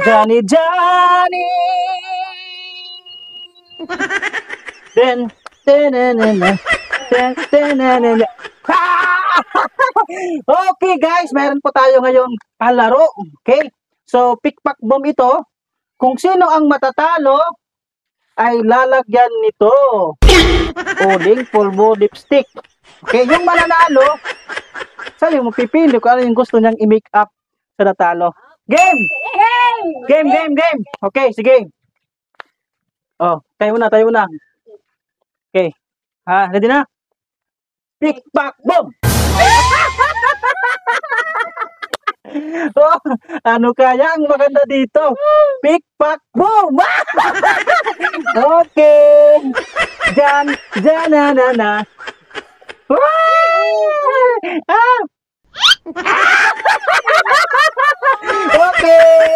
Johnny, Johnny. Then, okay guys, meron po tayo ngayon kalaro. Okay, so pick-pack bomb ito. Kung sino ang matatalo ay lalagyan nito uling pulbo lipstick. Okay, yung mananalo sa'yo mo pipili kung ano yung gusto niyang i-make up sa natalo. Game! Game! Okay, sige. Oh, tayo na. Okay. Ready na? Pick-pack bomb! Oh, ano kaya ang maganda dito? Pick-pack boom! Okay. Na. Okay.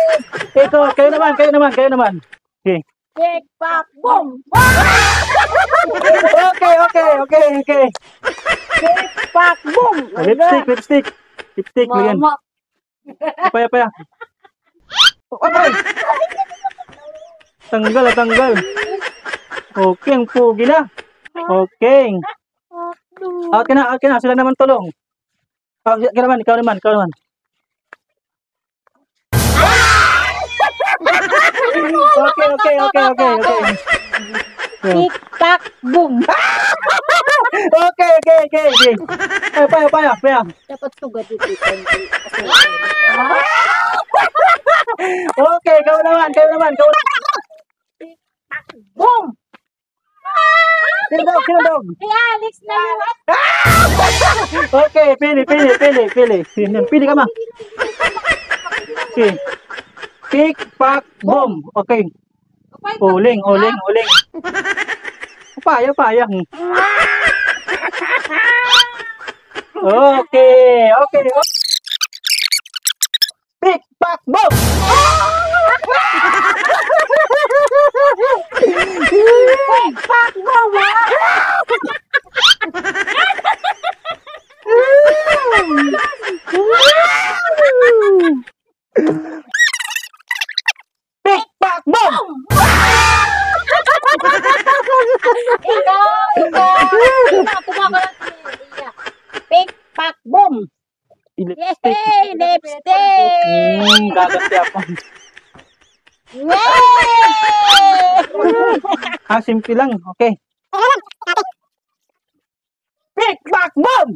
Ito, kayo naman. Okay. Pick-pack boom! Okay. Pick-pack boom! Lipstick. Lagyan. Paya. Okay. Tanggal. Okay, ang pugi na. Okay. Out ka na. Sila naman tulong. Ikaw naman. Okay. Pick-pack boom! Okay. Paya. Dapat sugad dito. Okay, ikaw naman. Boom! Sino dog? Hey, Alex na yun! Okay, pili. Pili ka ma. Okay. Pick-pack boom. Okay. Uling. Paya. Okay. Pick-pack boom. Pick-pack boom! Pick-pack boom. Ikaw! Pick-pack boom! Lipstick. Yay! Lipstick! Gaganti ako. Yay! Simple lang. Okay. Pick-pack boom.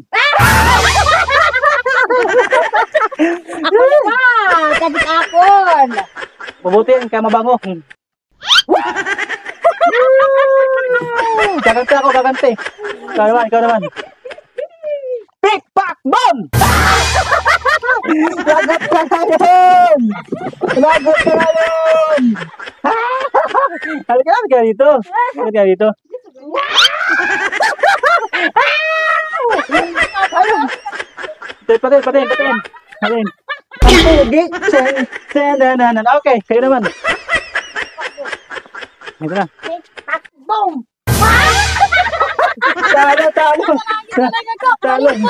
Ako naman! Kabit akon! Mabuti ka mabango. Gaganti. Ikaw naman. Pick-pack boom. Lagot ka na yun. Halika dito. Patin. Ang pugi. Okay, kayo naman. Ito na. Pick-pack boom! Talo. Di na.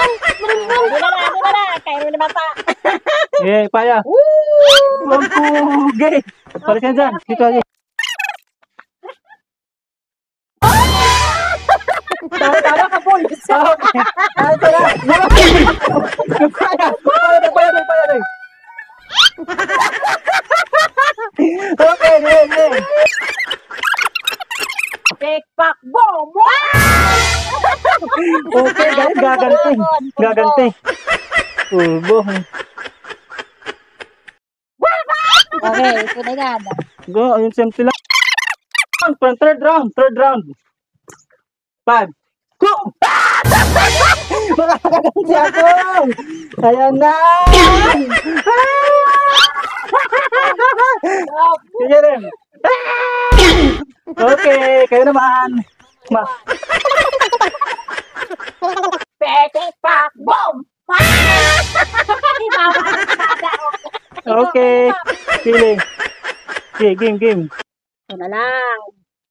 Kayo na bata. Paya. Ang pugi. Balik yan dyan. Dito lagi. Talo ka, boy. Okay. Ito na. Paya. Okay. Pick-pack boom! Okay, guys. Gaganti. Pulbo. Okay, ito na yan. Go, ayun simple lang. Third round. 5. Go! Makakaganti ako! Ayan na! Sige rin. Okay, kayo naman. Pick-pack boom! Okay. Pili. Okay, game. Ito na lang.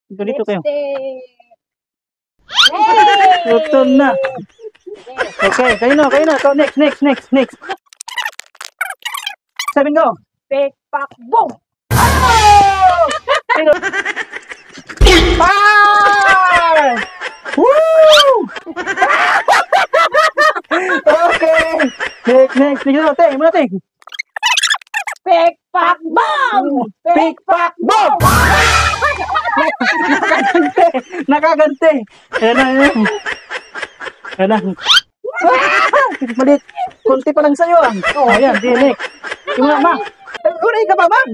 Dito kayo. Hey! Ito na. Okay, kayo na. Ikaw, next. Sabi go. Pick-pack boom! Ah! Woo! Okay. Next. Tingnan natin. Muna natin. Pick-pack bomb! Pick-pack bomb! Nakaganti. Ayan na. Ayan na. Malit. Kunti pa lang sa'yo. Oh, ayan. Dinik. Yung mama. Kunay ka pa, ma'am.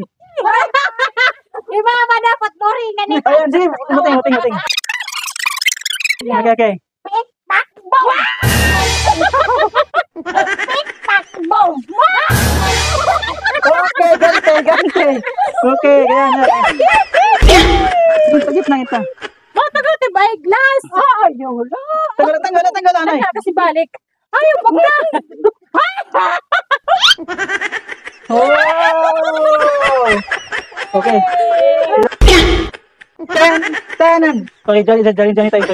Mama dapat boringan ito. Ayan, sige. Muting. Okay. Pick-pack bomb! Pick-pack bomb! Okay, ganti. Okay, ganyan. Sa gitna ito. Matagal tayo ba glass? Ayaw lang. Tanggal, anay. Kasi balik. Ayaw, wag na. Oh! Okay. Tanan. Okay, dyan tayo.